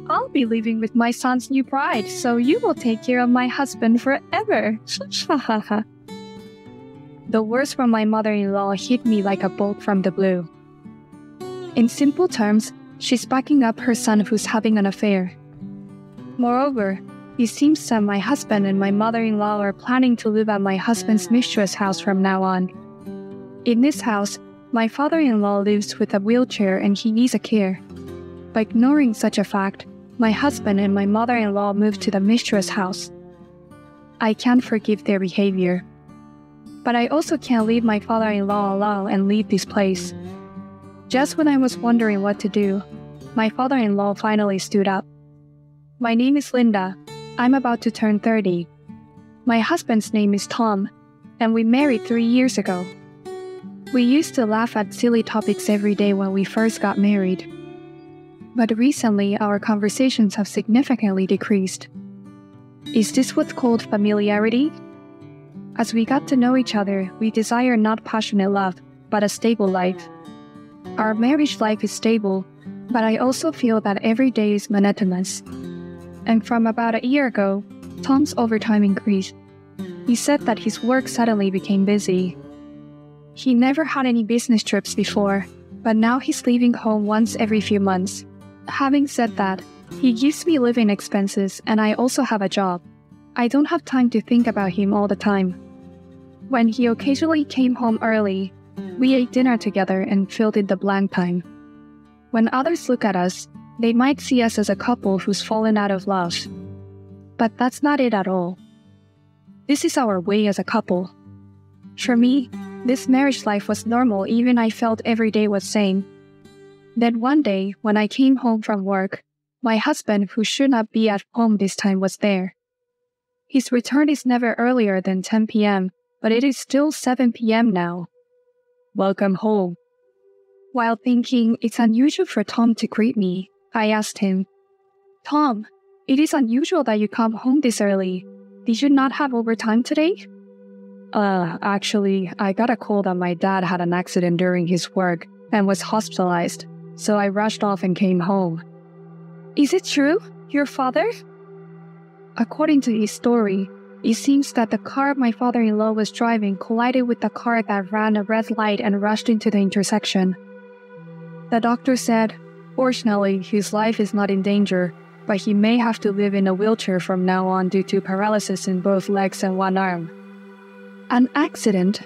I'll be living with my son's new bride, so you will take care of my husband forever. The words from my mother-in-law hit me like a bolt from the blue. In simple terms, she's backing up her son who's having an affair. Moreover, it seems that my husband and my mother-in-law are planning to live at my husband's mistress' house from now on. In this house, my father-in-law lives with a wheelchair and he needs a care. By ignoring such a fact, my husband and my mother-in-law moved to the mistress' house. I can't forgive their behavior. But I also can't leave my father-in-law alone and leave this place. Just when I was wondering what to do, my father-in-law finally stood up. My name is Linda. I'm about to turn 30. My husband's name is Tom, and we married 3 years ago. We used to laugh at silly topics every day when we first got married. But recently, our conversations have significantly decreased. Is this what's called familiarity? As we got to know each other, we desire not passionate love, but a stable life. Our marriage life is stable, but I also feel that every day is monotonous. And from about a year ago, Tom's overtime increased. He said that his work suddenly became busy. He never had any business trips before, but now he's leaving home once every few months. Having said that, he gives me living expenses and I also have a job. I don't have time to think about him all the time. When he occasionally came home early, we ate dinner together and filled in the blank time. When others look at us, they might see us as a couple who's fallen out of love. But that's not it at all. This is our way as a couple. For me, this marriage life was normal even I felt every day was same. Then one day, when I came home from work, my husband, who should not be at home this time, was there. His return is never earlier than 10 p.m., but it is still 7 p.m. now. Welcome home. While thinking it's unusual for Tom to greet me, I asked him, Tom, it is unusual that you come home this early. Did you not have overtime today? Actually, I got a call that my dad had an accident during his work and was hospitalized, so I rushed off and came home. Is it true? Your father? According to his story, it seems that the car my father-in-law was driving collided with the car that ran a red light and rushed into the intersection. The doctor said, fortunately, his life is not in danger, but he may have to live in a wheelchair from now on due to paralysis in both legs and one arm. An accident?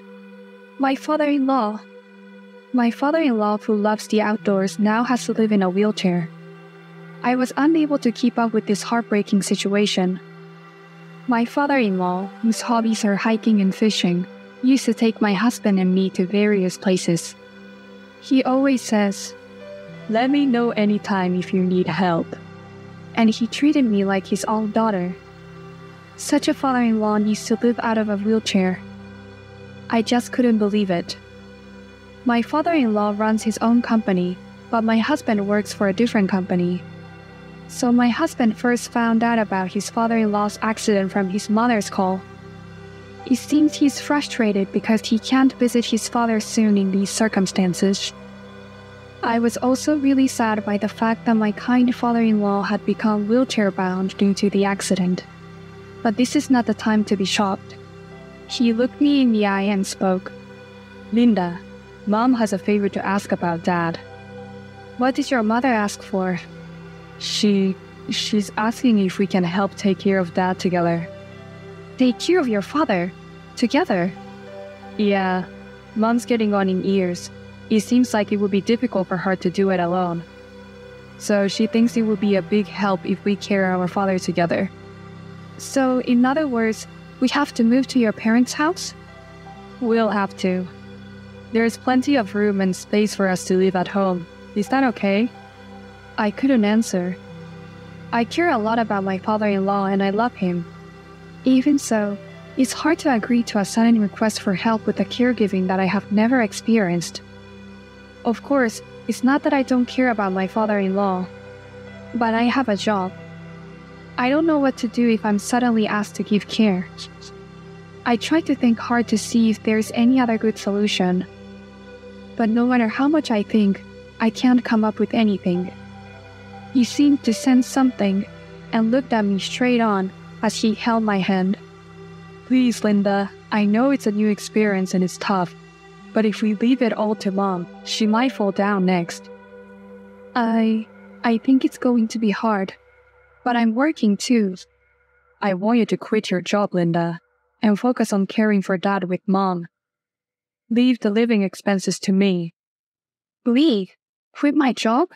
My father-in-law, who loves the outdoors, now has to live in a wheelchair. I was unable to keep up with this heartbreaking situation. My father-in-law, whose hobbies are hiking and fishing, used to take my husband and me to various places. He always says, "Let me know anytime if you need help." And he treated me like his own daughter. Such a father-in-law needs to live out of a wheelchair. I just couldn't believe it. My father-in-law runs his own company, but my husband works for a different company. So my husband first found out about his father-in-law's accident from his mother's call. It seems he's frustrated because he can't visit his father soon in these circumstances. I was also really sad by the fact that my kind father-in-law had become wheelchair-bound due to the accident. But this is not the time to be shocked. He looked me in the eye and spoke. "Linda, Mom has a favor to ask about Dad." "What did your mother ask for?" She's asking if we can help take care of Dad together." "Take care of your father? Together?" "Yeah, Mom's getting on in years. It seems like it would be difficult for her to do it alone. So she thinks it would be a big help if we carry our father together." "So, in other words, we have to move to your parents' house?" "We'll have to. There's plenty of room and space for us to live at home. Is that okay?" I couldn't answer. I care a lot about my father-in-law and I love him. Even so, it's hard to agree to a sudden request for help with the caregiving that I have never experienced. Of course, it's not that I don't care about my father-in-law, but I have a job. I don't know what to do if I'm suddenly asked to give care. I try to think hard to see if there's any other good solution. But no matter how much I think, I can't come up with anything. He seemed to sense something and looked at me straight on as he held my hand. "Please, Linda, I know it's a new experience and it's tough, but if we leave it all to Mom, she might fall down next." I think it's going to be hard, but I'm working too. "I want you to quit your job, Linda, and focus on caring for Dad with Mom. Leave the living expenses to me." "Leave? Quit my job?"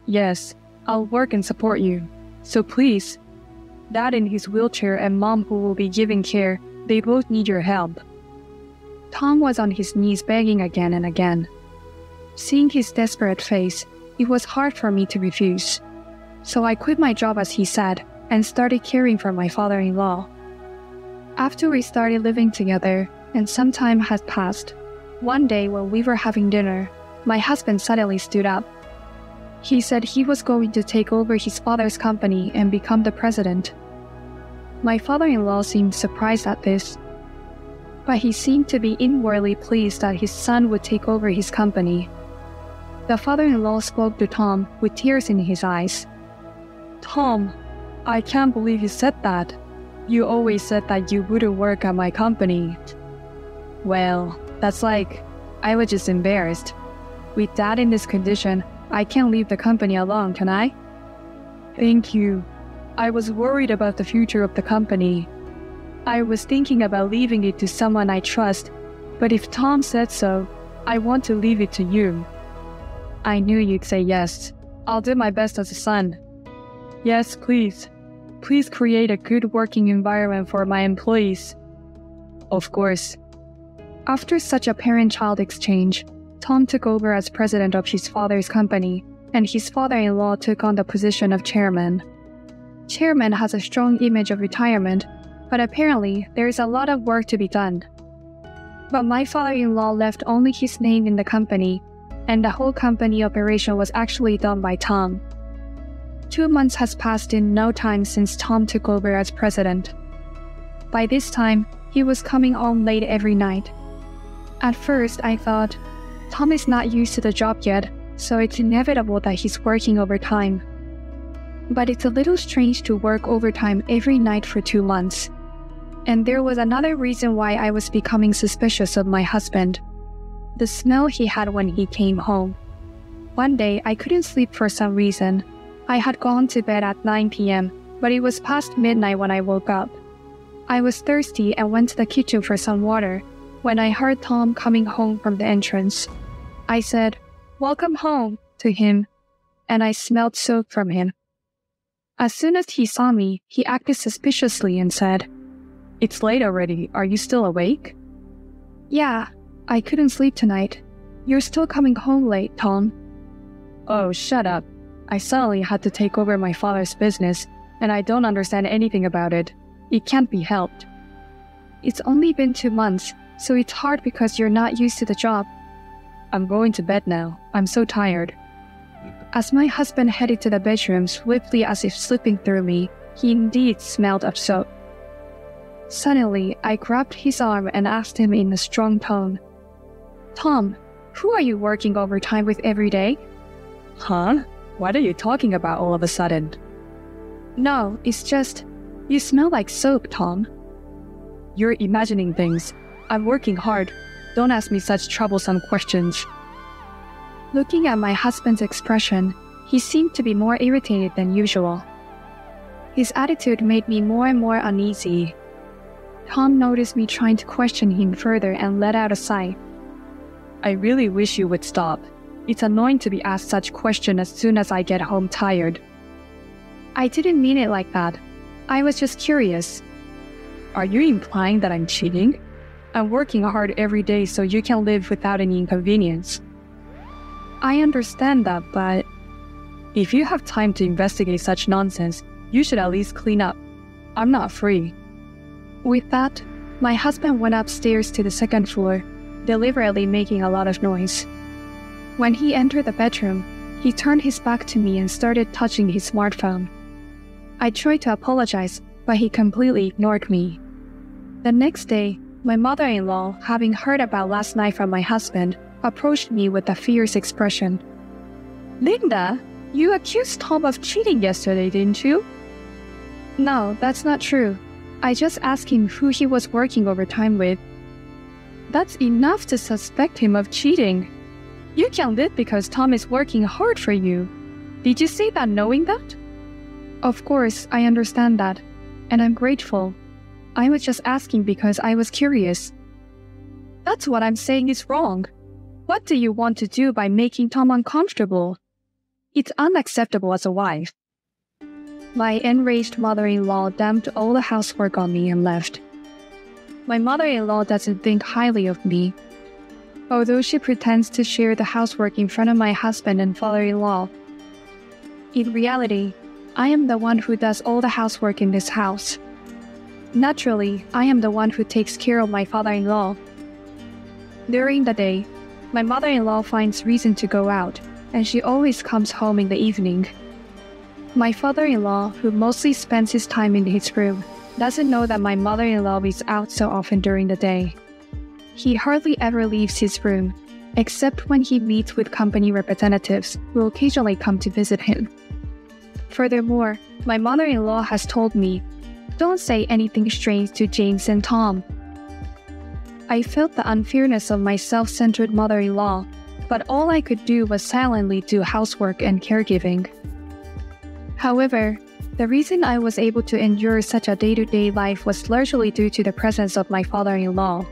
"Yes, I'll work and support you. So please, Dad in his wheelchair and Mom who will be giving care, they both need your help." Tom was on his knees begging again and again. Seeing his desperate face, it was hard for me to refuse. So I quit my job as he said, and started caring for my father-in-law. After we started living together, and some time had passed, one day when we were having dinner, my husband suddenly stood up. He said he was going to take over his father's company and become the president. My father-in-law seemed surprised at this, but he seemed to be inwardly pleased that his son would take over his company. The father-in-law spoke to Tom with tears in his eyes. "Tom, I can't believe you said that. You always said that you wouldn't work at my company." "Well, that's like, I was just embarrassed. With Dad in this condition, I can't leave the company alone, can I?" "Thank you. I was worried about the future of the company. I was thinking about leaving it to someone I trust, but if Tom said so, I want to leave it to you." "I knew you'd say yes. I'll do my best as a son." "Yes, please. Please create a good working environment for my employees." "Of course." After such a parent-child exchange, Tom took over as president of his father's company, and his father-in-law took on the position of chairman. Chairman has a strong image of retirement, but apparently there is a lot of work to be done. But my father-in-law left only his name in the company, and the whole company operation was actually done by Tom. 2 months has passed in no time since Tom took over as president. By this time, he was coming home late every night. At first, I thought, Tom is not used to the job yet, so it's inevitable that he's working overtime. But it's a little strange to work overtime every night for 2 months. And there was another reason why I was becoming suspicious of my husband. The smell he had when he came home. One day, I couldn't sleep for some reason. I had gone to bed at 9 p.m., but it was past midnight when I woke up. I was thirsty and went to the kitchen for some water when I heard Tom coming home from the entrance. I said, "Welcome home," to him, and I smelled soap from him. As soon as he saw me, he acted suspiciously and said, "It's late already. Are you still awake?" "Yeah, I couldn't sleep tonight. You're still coming home late, Tom." "Oh, shut up. I suddenly had to take over my father's business, and I don't understand anything about it. It can't be helped." "It's only been 2 months, so it's hard because you're not used to the job." "I'm going to bed now. I'm so tired." As my husband headed to the bedroom swiftly as if slipping through me, he indeed smelled of soap. Suddenly, I grabbed his arm and asked him in a strong tone, "Tom, who are you working overtime with every day?" "Huh? What are you talking about all of a sudden?" "No, it's just, you smell like soap, Tom." "You're imagining things. I'm working hard. Don't ask me such troublesome questions." Looking at my husband's expression, he seemed to be more irritated than usual. His attitude made me more and more uneasy. Tom noticed me trying to question him further and let out a sigh. "I really wish you would stop. It's annoying to be asked such questions as soon as I get home tired." "I didn't mean it like that. I was just curious." "Are you implying that I'm cheating? I'm working hard every day so you can live without any inconvenience." "I understand that, but if you have time to investigate such nonsense, you should at least clean up. I'm not free." With that, my husband went upstairs to the second floor, deliberately making a lot of noise. When he entered the bedroom, he turned his back to me and started touching his smartphone. I tried to apologize, but he completely ignored me. The next day, my mother-in-law, having heard about last night from my husband, approached me with a fierce expression. "Linda, You accused Tom of cheating yesterday, didn't you? No, that's not true. I just asked him who he was working overtime with. That's enough to suspect him of cheating. You can live because Tom is working hard for you. Did you say that knowing that? Of course, I understand that, and I'm grateful. I was just asking because I was curious. That's what I'm saying is wrong. What do you want to do by making Tom uncomfortable? It's unacceptable as a wife. My enraged mother-in-law dumped all the housework on me and left. My mother-in-law doesn't think highly of me. Although she pretends to share the housework in front of my husband and father-in-law. In reality, I am the one who does all the housework in this house. Naturally, I am the one who takes care of my father-in-law. During the day, my mother-in-law finds reason to go out, and she always comes home in the evening. My father-in-law, who mostly spends his time in his room, doesn't know that my mother-in-law is out so often during the day. He hardly ever leaves his room, except when he meets with company representatives who occasionally come to visit him. Furthermore, my mother-in-law has told me, "Don't say anything strange to James and Tom." I felt the unfairness of my self-centered mother-in-law, but all I could do was silently do housework and caregiving. However, the reason I was able to endure such a day-to-day life was largely due to the presence of my father-in-law.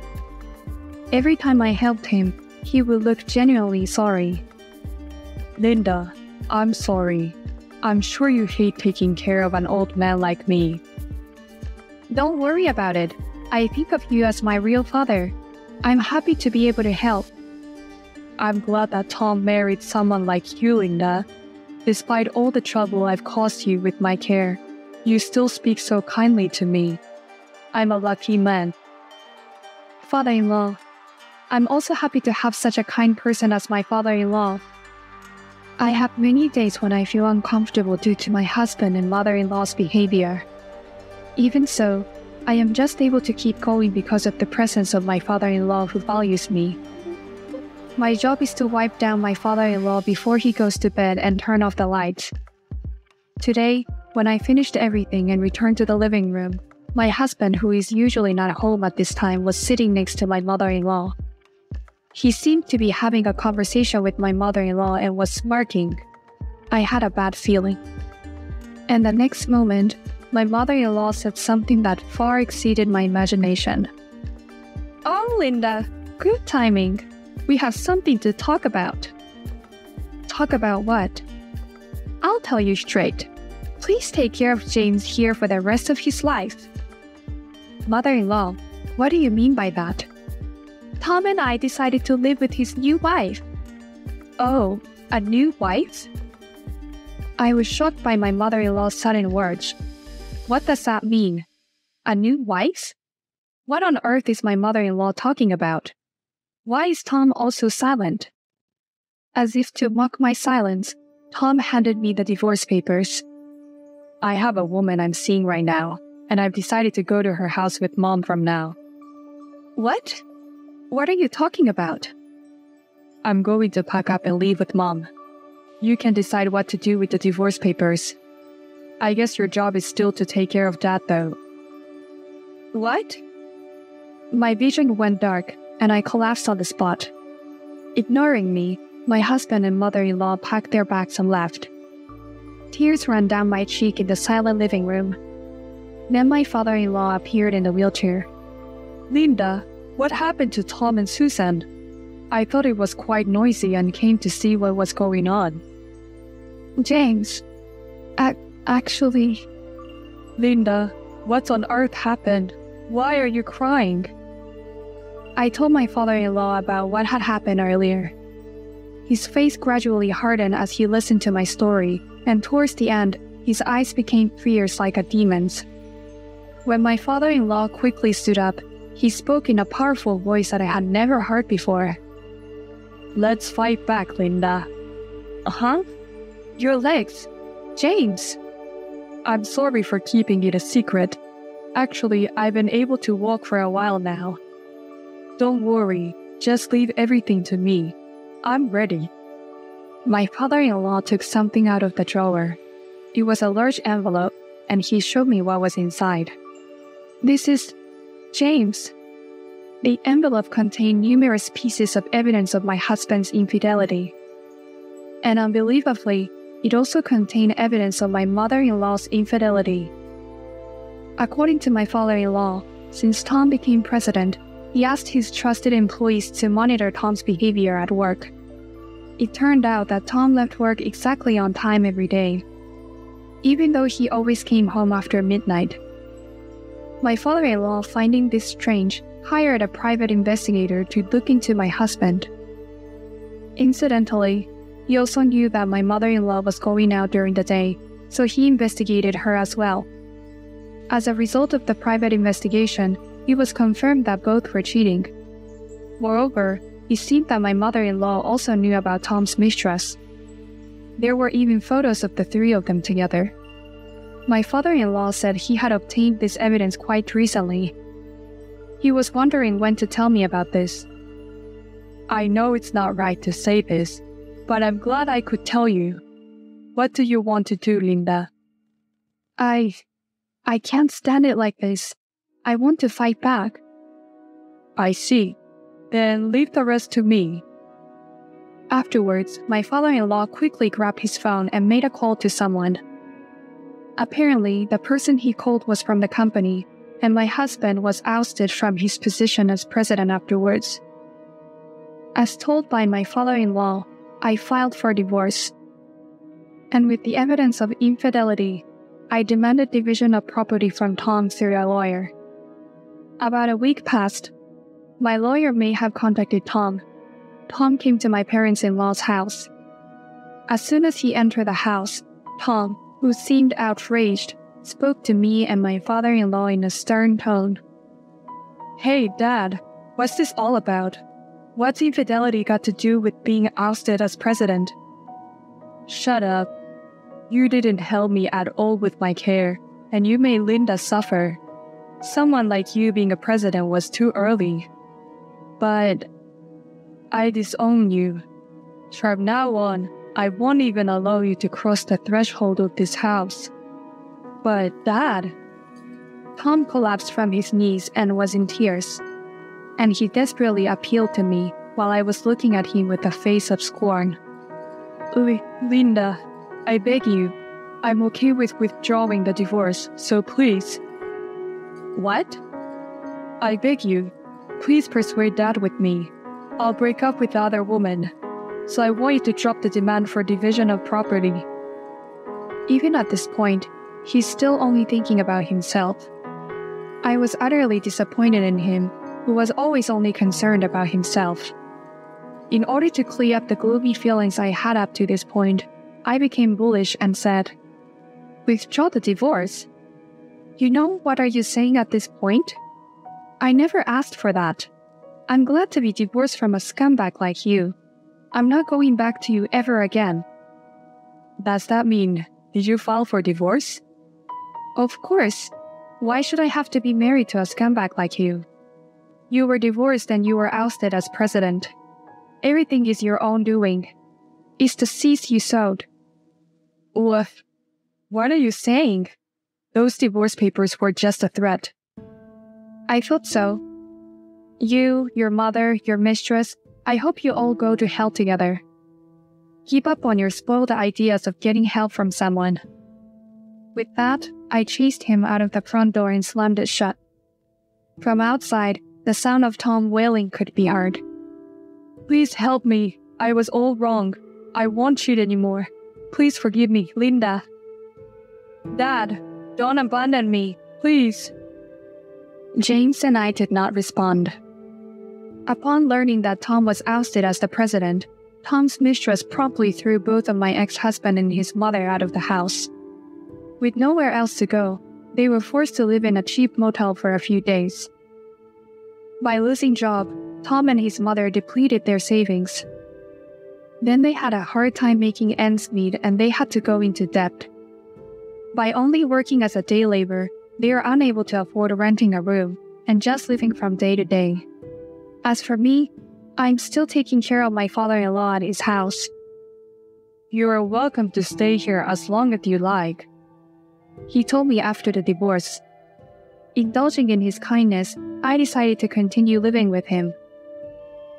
Every time I helped him, he would look genuinely sorry. "Linda, I'm sorry. I'm sure you hate taking care of an old man like me." "Don't worry about it. I think of you as my real father. I'm happy to be able to help." "I'm glad that Tom married someone like you, Linda. Despite all the trouble I've caused you with my care, you still speak so kindly to me. I'm a lucky man." "Father-in-law, I'm also happy to have such a kind person as my father-in-law. I have many days when I feel uncomfortable due to my husband and mother-in-law's behavior. Even so, I am just able to keep going because of the presence of my father-in-law who values me. My job is to wipe down my father-in-law before he goes to bed and turn off the lights. Today, when I finished everything and returned to the living room, my husband, who is usually not home at this time, was sitting next to my mother-in-law. He seemed to be having a conversation with my mother-in-law and was smirking. I had a bad feeling. And the next moment, my mother-in-law said something that far exceeded my imagination. "Oh, Linda, good timing. We have something to talk about." "Talk about what?" "I'll tell you straight. Please take care of James here for the rest of his life." "Mother-in-law, what do you mean by that?" "Tom and I decided to live with his new wife." "Oh, a new wife?" I was shocked by my mother-in-law's sudden words. What does that mean? A new wife? What on earth is my mother-in-law talking about? Why is Tom also silent? As if to mock my silence, Tom handed me the divorce papers. "I have a woman I'm seeing right now, and I've decided to go to her house with Mom from now." "What? What are you talking about?" "I'm going to pack up and leave with Mom. You can decide what to do with the divorce papers. I guess your job is still to take care of Dad, though." "What?" My vision went dark, and I collapsed on the spot. Ignoring me, my husband and mother-in-law packed their bags and left. Tears ran down my cheek in the silent living room. Then my father-in-law appeared in the wheelchair. "Linda, what happened to Tom and Susan? I thought it was quite noisy and came to see what was going on." "James, actually..." "Linda, what on earth happened? Why are you crying?" I told my father-in-law about what had happened earlier. His face gradually hardened as he listened to my story, and towards the end, his eyes became fierce like a demon's. When my father-in-law quickly stood up, he spoke in a powerful voice that I had never heard before. "Let's fight back, Linda." "Uh-huh? Your legs. James." "I'm sorry for keeping it a secret. Actually, I've been able to walk for a while now. Don't worry, just leave everything to me. I'm ready." My father-in-law took something out of the drawer. It was a large envelope, and he showed me what was inside. This is James. The envelope contained numerous pieces of evidence of my husband's infidelity. And unbelievably, it also contained evidence of my mother-in-law's infidelity. According to my father-in-law, since Tom became president, he asked his trusted employees to monitor Tom's behavior at work. It turned out that Tom left work exactly on time every day, even though he always came home after midnight. My father-in-law, finding this strange, hired a private investigator to look into my husband. Incidentally, he also knew that my mother-in-law was going out during the day, so he investigated her as well. As a result of the private investigation, it was confirmed that both were cheating. Moreover, it seemed that my mother-in-law also knew about Tom's mistress. There were even photos of the three of them together. My father-in-law said he had obtained this evidence quite recently. He was wondering when to tell me about this. I know it's not right to say this, but I'm glad I could tell you. What do you want to do, Linda? I can't stand it like this. I want to fight back. I see. Then leave the rest to me. Afterwards, my father-in-law quickly grabbed his phone and made a call to someone. Apparently, the person he called was from the company, and my husband was ousted from his position as president afterwards. As told by my father-in-law, I filed for divorce. And with the evidence of infidelity, I demanded division of property from Tom through a lawyer. About a week passed. My lawyer may have contacted Tom. Tom came to my parents-in-law's house. As soon as he entered the house, Tom, who seemed outraged, spoke to me and my father-in-law in a stern tone. Hey, Dad, what's this all about? What's infidelity got to do with being ousted as president? Shut up. You didn't help me at all with my care, and you made Linda suffer. Someone like you being a president was too early. But I disown you. From now on, I won't even allow you to cross the threshold of this house. But Dad... Tom collapsed from his knees and was in tears, and he desperately appealed to me while I was looking at him with a face of scorn. Linda, I beg you, I'm okay with withdrawing the divorce, so please. What? I beg you, please persuade Dad with me. I'll break up with the other woman, so I want you to drop the demand for division of property. Even at this point, he's still only thinking about himself. I was utterly disappointed in him, who was always only concerned about himself. In order to clear up the gloomy feelings I had up to this point, I became bullish and said, Withdraw the divorce? You know what are you saying at this point? I never asked for that. I'm glad to be divorced from a scumbag like you. I'm not going back to you ever again. Does that mean, did you file for divorce? Of course. Why should I have to be married to a scumbag like you? You were divorced and you were ousted as president. Everything is your own doing. It's the seeds you sowed. What are you saying? Those divorce papers were just a threat. I thought so. You, your mother, your mistress, I hope you all go to hell together. Keep up on your spoiled ideas of getting help from someone. With that, I chased him out of the front door and slammed it shut. From outside, the sound of Tom wailing could be heard. Please help me. I was all wrong. I won't cheat anymore. Please forgive me, Linda. Dad, don't abandon me, please. James and I did not respond. Upon learning that Tom was ousted as the president, Tom's mistress promptly threw both of my ex-husband and his mother out of the house. With nowhere else to go, they were forced to live in a cheap motel for a few days. By losing job, Tom and his mother depleted their savings. Then they had a hard time making ends meet and they had to go into debt. By only working as a day laborer, they are unable to afford renting a room and just living from day to day. As for me, I'm still taking care of my father-in-law at his house. You are welcome to stay here as long as you like," he told me after the divorce. Indulging in his kindness, I decided to continue living with him.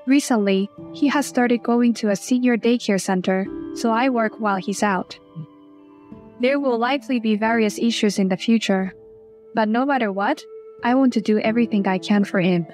Recently, he has started going to a senior daycare center, so I work while he's out. There will likely be various issues in the future, but no matter what, I want to do everything I can for him.